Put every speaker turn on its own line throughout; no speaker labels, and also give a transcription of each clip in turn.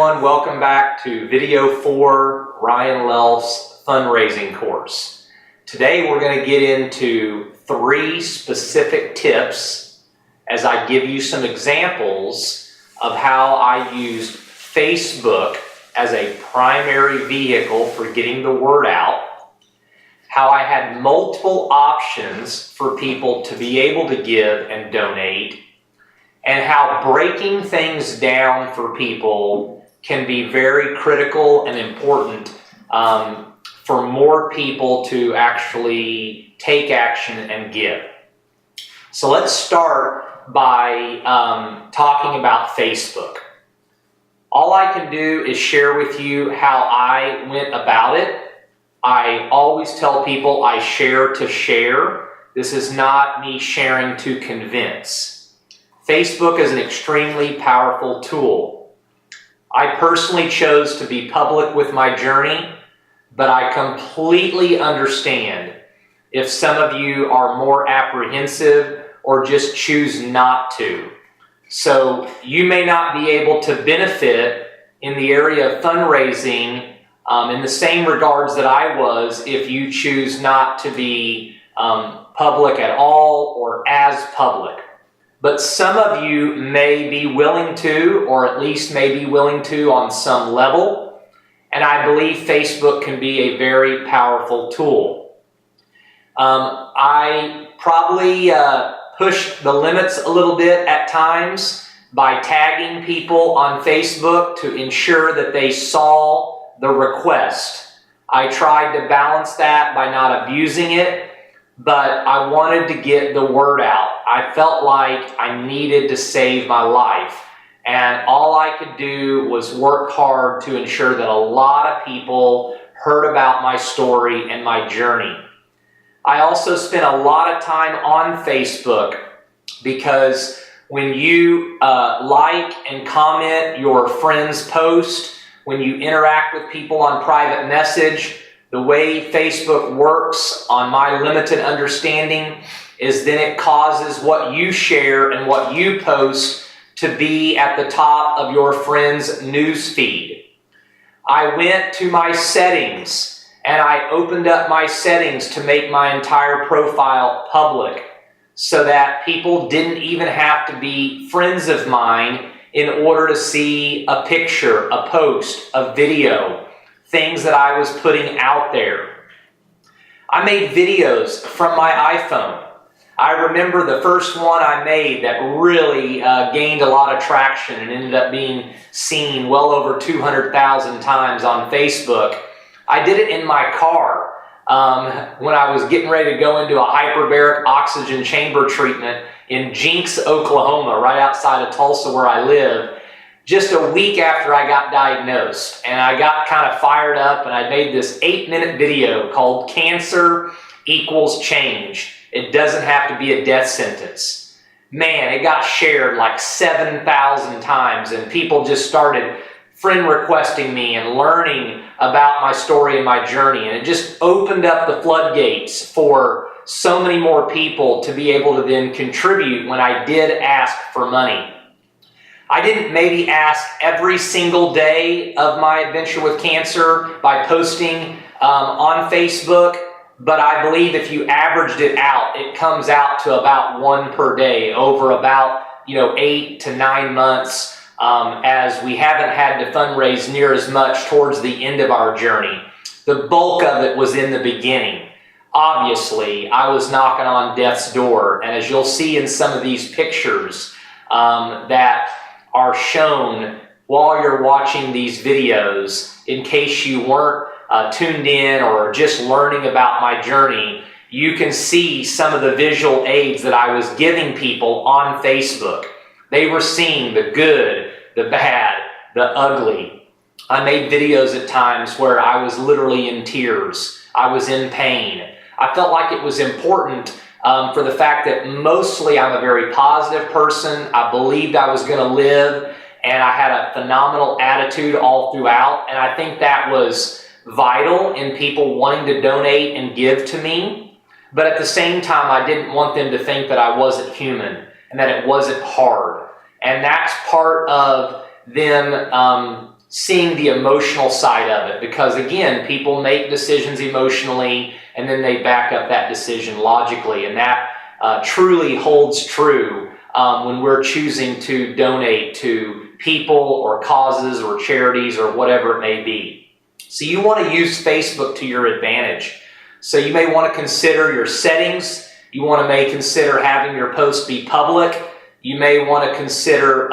everyone, welcome back to video 4, Ryan Lelf's fundraising course. Today we're going to get into 3 specific tips as I give you some examples of how I used Facebook as a primary vehicle for getting the word out, how I had multiple options for people to be able to give and donate, and how breaking things down for people can be very critical and important for more people to actually take action and give. So let's start by talking about Facebook. All I can do is share with you how I went about it. I always tell people I share to share. This is not me sharing to convince. Facebook is an extremely powerful tool. I personally chose to be public with my journey, but I completely understand if some of you are more apprehensive or just choose not to. So you may not be able to benefit in the area of fundraising in the same regards that I was if you choose not to be public at all or as public. But some of you may be willing to, or at least may be willing to on some level, and I believe Facebook can be a very powerful tool. I probably pushed the limits a little bit at times by tagging people on Facebook to ensure that they saw the request. I tried to balance that by not abusing it, but I wanted to get the word out. I felt like I needed to save my life, and all I could do was work hard to ensure that a lot of people heard about my story and my journey. I also spent a lot of time on Facebook because when you like and comment your friend's post, when you interact with people on private message, the way Facebook works, on my limited understanding, is then it causes what you share and what you post to be at the top of your friend's news feed. I went to my settings and I opened up my settings to make my entire profile public so that people didn't even have to be friends of mine in order to see a picture, a post, a video, things that I was putting out there. I made videos from my iPhone. I remember the first one I made that really gained a lot of traction and ended up being seen well over 200,000 times on Facebook. I did it in my car when I was getting ready to go into a hyperbaric oxygen chamber treatment in Jenks, Oklahoma, right outside of Tulsa where I live, just a week after I got diagnosed. And I got kind of fired up and I made this 8-minute video called Cancer Equals Change. It doesn't have to be a death sentence. Man, it got shared like 7,000 times and people just started friend requesting me and learning about my story and my journey. And it just opened up the floodgates for so many more people to be able to then contribute when I did ask for money. I didn't maybe ask every single day of my adventure with cancer by posting on Facebook, but I believe if you averaged it out, it comes out to about 1 per day over about 8 to 9 months, as we haven't had to fundraise near as much towards the end of our journey. The bulk of it was in the beginning. Obviously, I was knocking on death's door, and as you'll see in some of these pictures that are shown while you're watching these videos, in case you weren't tuned in or just learning about my journey, you can see some of the visual aids that I was giving people on Facebook. They were seeing the good, the bad, the ugly. I made videos at times where I was literally in tears. I was in pain. I felt like it was important for the fact that mostly I'm a very positive person. I believed I was going to live, and I had a phenomenal attitude all throughout, and I think that was vital in people wanting to donate and give to me. But at the same time, I didn't want them to think that I wasn't human and that it wasn't hard. And that's part of them seeing the emotional side of it, because again, people make decisions emotionally and then they back up that decision logically, and that truly holds true when we're choosing to donate to people or causes or charities or whatever it may be. So you want to use Facebook to your advantage. So you may want to consider your settings. You may consider having your post be public. You may want to consider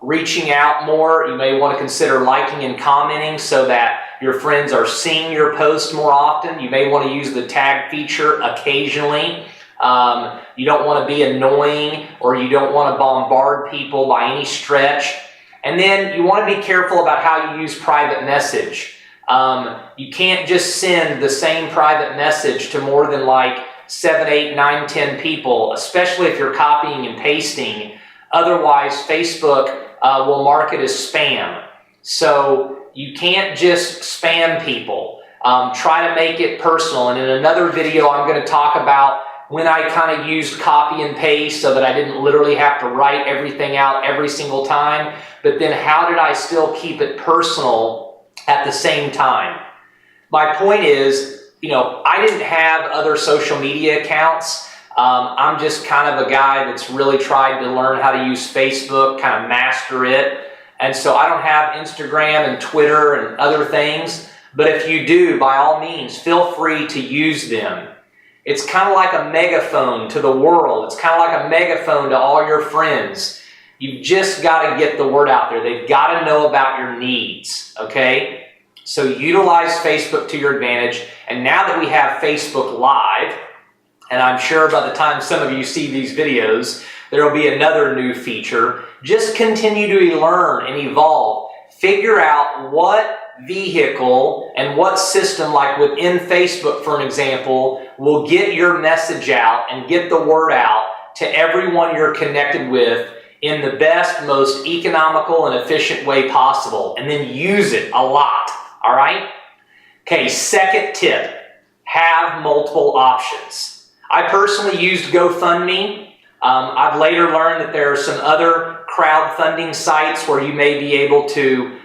reaching out more. You may want to consider liking and commenting so that your friends are seeing your post more often. You may want to use the tag feature occasionally. You don't want to be annoying, or you don't want to bombard people by any stretch. And then you want to be careful about how you use private message. You can't just send the same private message to more than like 7, 8, 9, 10 people, especially if you're copying and pasting. Otherwise, Facebook will mark it as spam. So you can't just spam people. Try to make it personal. And in another video, I'm going to talk about when I kind of used copy and paste so that I didn't literally have to write everything out every single time. But then how did I still keep it personal at the same time? My point is, I didn't have other social media accounts. I'm just kind of a guy that's really tried to learn how to use Facebook, kind of master it. And so I don't have Instagram and Twitter and other things. But if you do, by all means, feel free to use them. It's kind of like a megaphone to the world. It's kind of like a megaphone to all your friends. You've just got to get the word out there. They've got to know about your needs, okay? So utilize Facebook to your advantage. And now that we have Facebook Live, and I'm sure by the time some of you see these videos, there will be another new feature. Just continue to learn and evolve. Figure out what vehicle and what system, like within Facebook, for an example, will get your message out and get the word out to everyone you're connected with in the best, most economical and efficient way possible. And then use it a lot, all right? Okay, second tip, have multiple options. I personally used GoFundMe. I've later learned that there are some other crowdfunding sites where you may be able to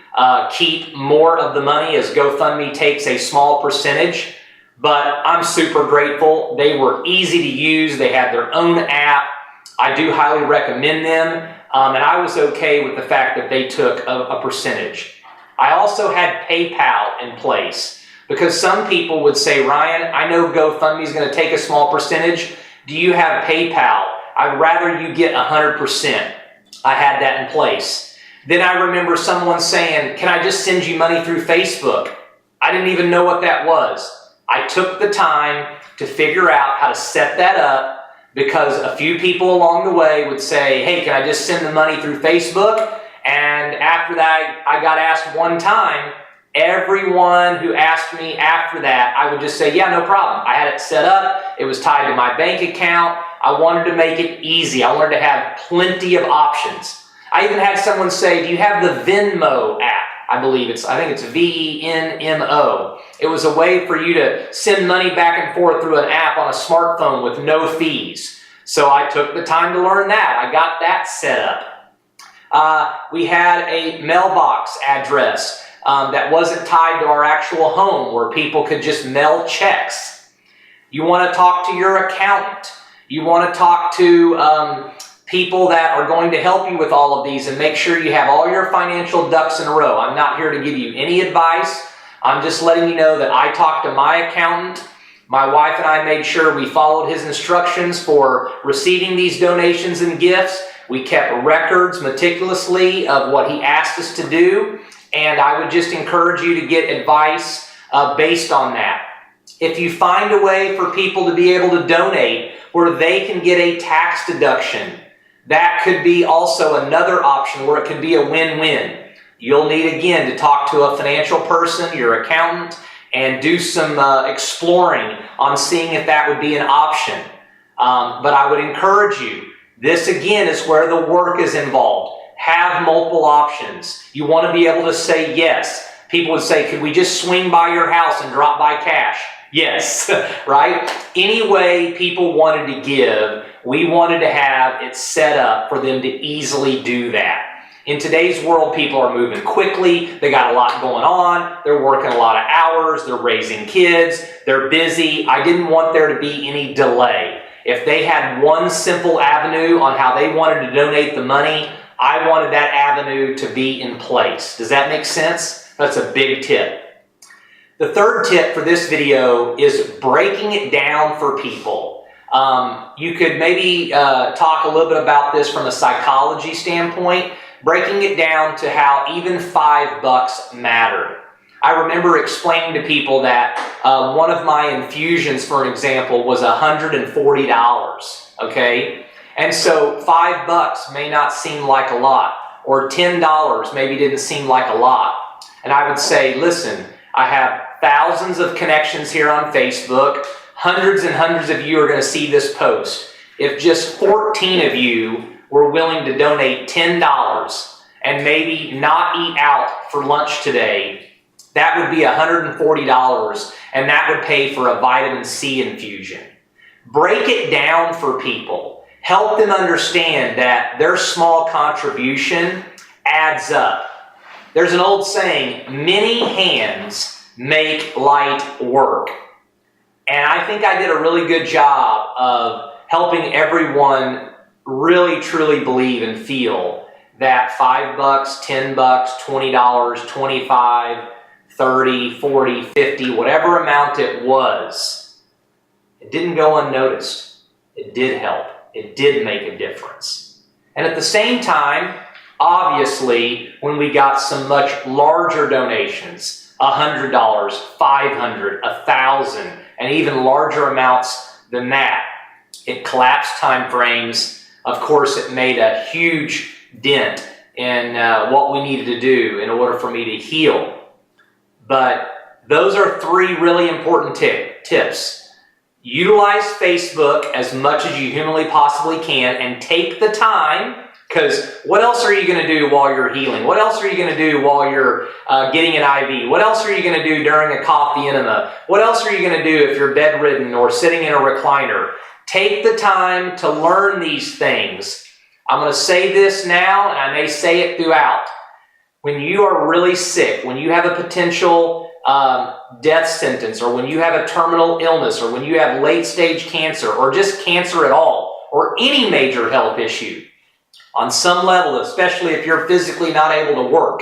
keep more of the money, as GoFundMe takes a small percentage. But I'm super grateful. They were easy to use. They had their own app. I do highly recommend them. And I was okay with the fact that they took a percentage. I also had PayPal in place, because some people would say, Ryan, I know GoFundMe is going to take a small percentage. Do you have PayPal? I'd rather you get 100%. I had that in place. Then I remember someone saying, can I just send you money through Facebook? I didn't even know what that was. I took the time to figure out how to set that up, because a few people along the way would say, hey, can I just send the money through Facebook? And after that, I got asked one time. Everyone who asked me after that, I would just say, yeah, no problem. I had it set up. It was tied to my bank account. I wanted to make it easy. I wanted to have plenty of options. I even had someone say, do you have the Venmo app? I think it's Venmo. It was a way for you to send money back and forth through an app on a smartphone with no fees. So I took the time to learn that. I got that set up. We had a mailbox address that wasn't tied to our actual home, where people could just mail checks. You want to talk to your accountant. You want to talk to people that are going to help you with all of these, and make sure you have all your financial ducks in a row. I'm not here to give you any advice. I'm just letting you know that I talked to my accountant. My wife and I made sure we followed his instructions for receiving these donations and gifts. We kept records meticulously of what he asked us to do. And I would just encourage you to get advice based on that. If you find a way for people to be able to donate where they can get a tax deduction, that could be also another option where it could be a win-win. You'll need, again, to talk to a financial person, your accountant, and do some exploring on seeing if that would be an option. But I would encourage you, this again is where the work is involved. Have multiple options. You want to be able to say yes. People would say, could we just swing by your house and drop by cash? Yes, right? Any way people wanted to give, we wanted to have it set up for them to easily do that. In today's world, people are moving quickly. They got a lot going on. They're working a lot of hours. They're raising kids. They're busy. I didn't want there to be any delay. If they had one simple avenue on how they wanted to donate the money, I wanted that avenue to be in place. Does that make sense? That's a big tip. The third tip for this video is breaking it down for people. You could maybe talk a little bit about this from a psychology standpoint, breaking it down to how even $5 matter. I remember explaining to people that one of my infusions, for an example, was $140, okay? And so $5 may not seem like a lot, or $10 maybe didn't seem like a lot. And I would say, listen, I have thousands of connections here on Facebook. Hundreds and hundreds of you are going to see this post. If just 14 of you were willing to donate $10 and maybe not eat out for lunch today, that would be $140, and that would pay for a vitamin C infusion. Break it down for people. Help them understand that their small contribution adds up. There's an old saying, many hands make light work. And I think I did a really good job of helping everyone really truly believe and feel that $5, $10, $20, $25, 30, 40, 50, whatever amount it was, it didn't go unnoticed. It did help. It did make a difference. And at the same time, obviously, when we got some much larger donations, $100, $500, $1,000, and even larger amounts than that, it collapsed time frames. Of course, it made a huge dent in what we needed to do in order for me to heal. But those are three really important tips. Utilize Facebook as much as you humanly possibly can and take the time, because what else are you going to do while you're healing? What else are you going to do while you're getting an IV? What else are you going to do during a coffee enema? What else are you going to do if you're bedridden or sitting in a recliner? Take the time to learn these things. I'm going to say this now, and I may say it throughout. When you are really sick, when you have a potential death sentence, or when you have a terminal illness, or when you have late-stage cancer, or just cancer at all, or any major health issue, on some level, especially if you're physically not able to work,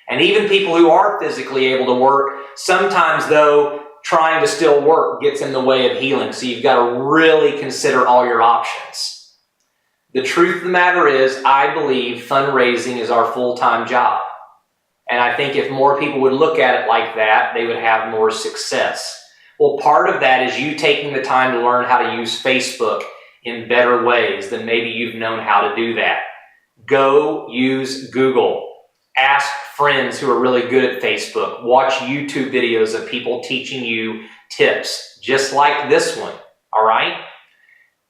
and even people who are physically able to work, sometimes, though, trying to still work gets in the way of healing, so you've got to really consider all your options. The truth of the matter is, I believe fundraising is our full-time job. And I think if more people would look at it like that, they would have more success. Well, part of that is you taking the time to learn how to use Facebook in better ways than maybe you've known how to do that. Go use Google. Ask friends who are really good at Facebook. Watch YouTube videos of people teaching you tips, just like this one, all right?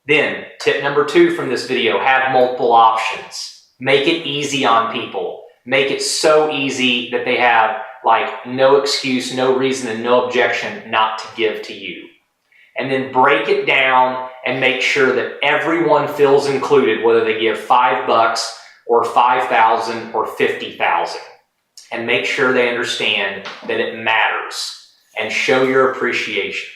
Then, tip number 2 from this video, have multiple options. Make it easy on people. Make it so easy that they have like no excuse, no reason, and no objection not to give to you. And then break it down and make sure that everyone feels included, whether they give $5 or $5,000 or $50,000. And make sure they understand that it matters and show your appreciation.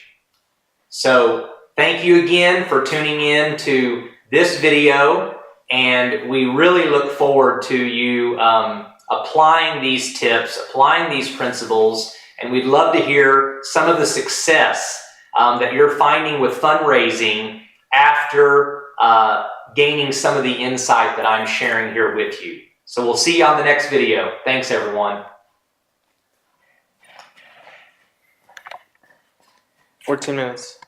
So thank you again for tuning in to this video. And we really look forward to you applying these tips, applying these principles, and we'd love to hear some of the success that you're finding with fundraising after gaining some of the insight that I'm sharing here with you. So we'll see you on the next video. Thanks, everyone.
14 minutes.